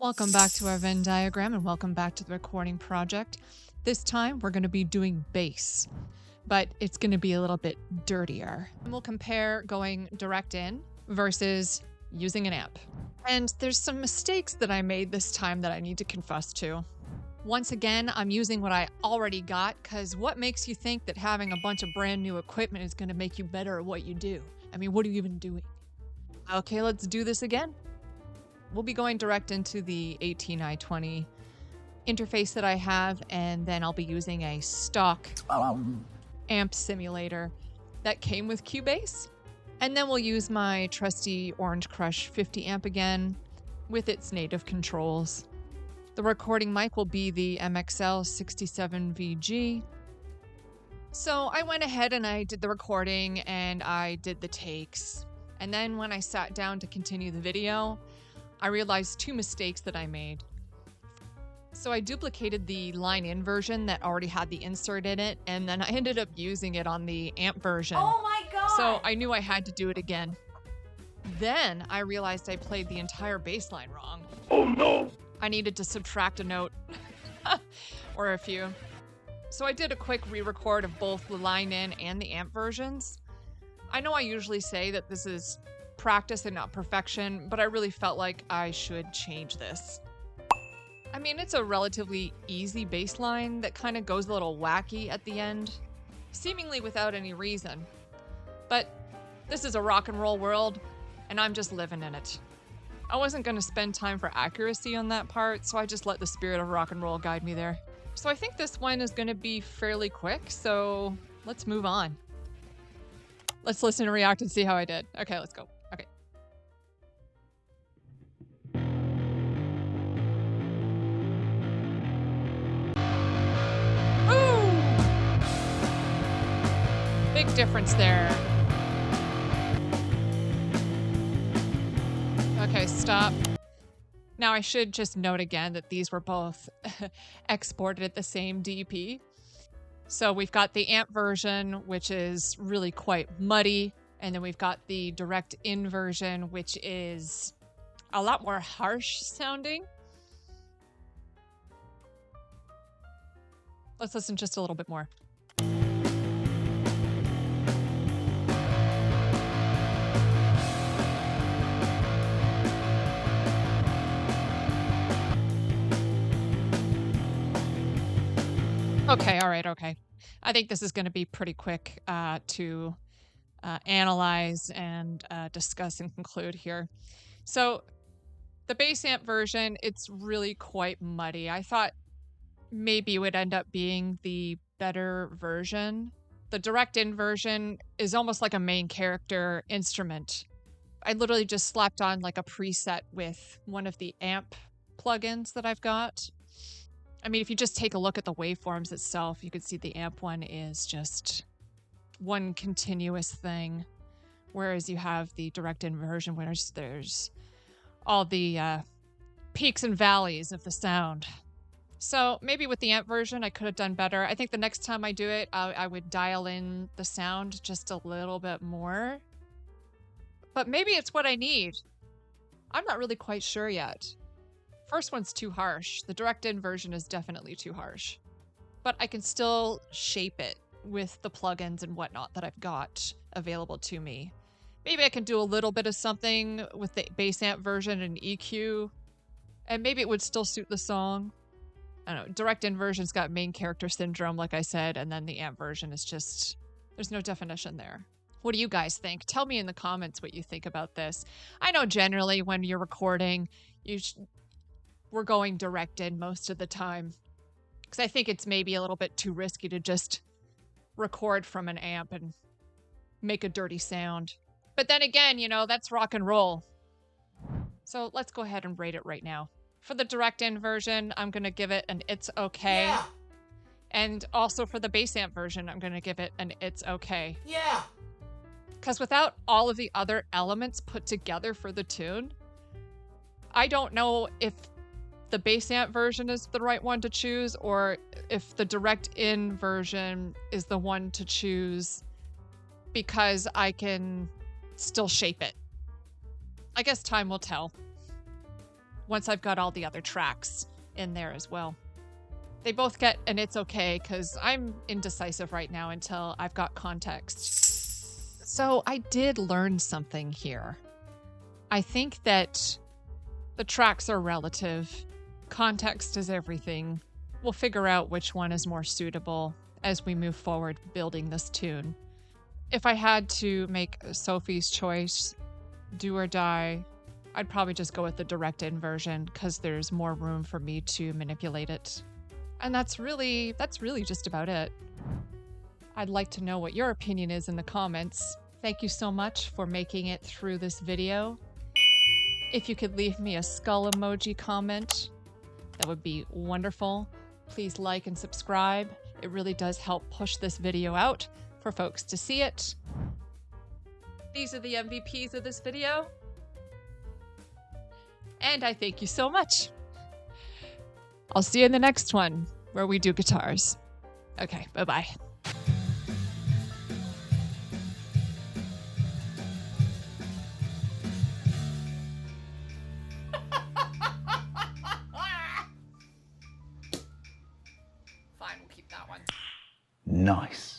Welcome back to our Venn diagram and welcome back to the recording project. This time we're going to be doing bass, but it's going to be a little bit dirtier. And we'll compare going direct in versus using an amp. And there's some mistakes that I made this time that I need to confess to. Once again, I'm using what I already got because what makes you think that having a bunch of brand new equipment is going to make you better at what you do? I mean, what are you even doing? Okay, let's do this again. We'll be going direct into the 18i20 interface that I have, and then I'll be using a stock amp simulator that came with Cubase. And then we'll use my trusty Orange Crush 50 amp again with its native controls. The recording mic will be the MXL 67VG. So I went ahead and I did the recording and I did the takes. And then when I sat down to continue the video, I realized two mistakes that I made. So I duplicated the line in version that already had the insert in it, and then I ended up using it on the amp version. Oh my god! So I knew I had to do it again. Then I realized I played the entire bass line wrong. Oh no! I needed to subtract a note or a few. So I did a quick re-record of both the line in and the amp versions. I know I usually say that this is practice and not perfection, but I really felt like I should change this. I mean, it's a relatively easy bass line that kind of goes a little wacky at the end, seemingly without any reason. But this is a rock and roll world, and I'm just living in it. I wasn't going to spend time for accuracy on that part, so I just let the spirit of rock and roll guide me there. So I think this one is going to be fairly quick, so let's move on. Let's listen and react and see how I did. Okay, let's go. Okay. Ooh! Big difference there. Okay, stop. Now I should just note again that these were both exported at the same DP. So we've got the amp version, which is really quite muddy. And then we've got the direct in version, which is a lot more harsh sounding. Let's listen just a little bit more. Okay, all right, okay. I think this is going to be pretty quick to analyze and discuss and conclude here. So the bass amp version, it's really quite muddy. I thought maybe it would end up being the better version. The direct in version is almost like a main character instrument. I literally just slapped on like a preset with one of the amp plugins that I've got. I mean, if you just take a look at the waveforms itself, you can see the amp one is just one continuous thing, whereas you have the direct in version where there's all the peaks and valleys of the sound. So maybe with the amp version, I could have done better. I think the next time I do it, I would dial in the sound just a little bit more. But maybe it's what I need. I'm not really quite sure yet. First one's too harsh. The direct in version is definitely too harsh. But I can still shape it with the plugins and whatnot that I've got available to me. Maybe I can do a little bit of something with the bass amp version and EQ, and maybe it would still suit the song. I don't know, direct in version's got main character syndrome, like I said, and then the amp version is just, there's no definition there. What do you guys think? Tell me in the comments what you think about this. I know generally when you're recording, we're going direct in most of the time, because I think it's maybe a little bit too risky to just record from an amp and make a dirty sound. But then again, you know, that's rock and roll. So let's go ahead and rate it right now. For the direct in version, I'm going to give it an it's okay. Yeah! And also for the bass amp version, I'm going to give it an it's okay. Yeah! Because without all of the other elements put together for the tune, I don't know if the bass amp version is the right one to choose or if the direct in version is the one to choose, because I can still shape it. I guess time will tell. once I've got all the other tracks in there as well. They both get an it's okay because I'm indecisive right now until I've got context. So I did learn something here. I think that the tracks are relative. Context is everything. We'll figure out which one is more suitable as we move forward building this tune. If I had to make Sophie's choice, do or die, I'd probably just go with the direct in version because there's more room for me to manipulate it. And that's really just about it. I'd like to know what your opinion is in the comments. Thank you so much for making it through this video. If you could leave me a skull emoji comment, that would be wonderful. Please like and subscribe. It really does help push this video out for folks to see it. These are the MVPs of this video. And I thank you so much. I'll see you in the next one where we do guitars. Okay, bye-bye. Fine, we'll keep that one. Nice.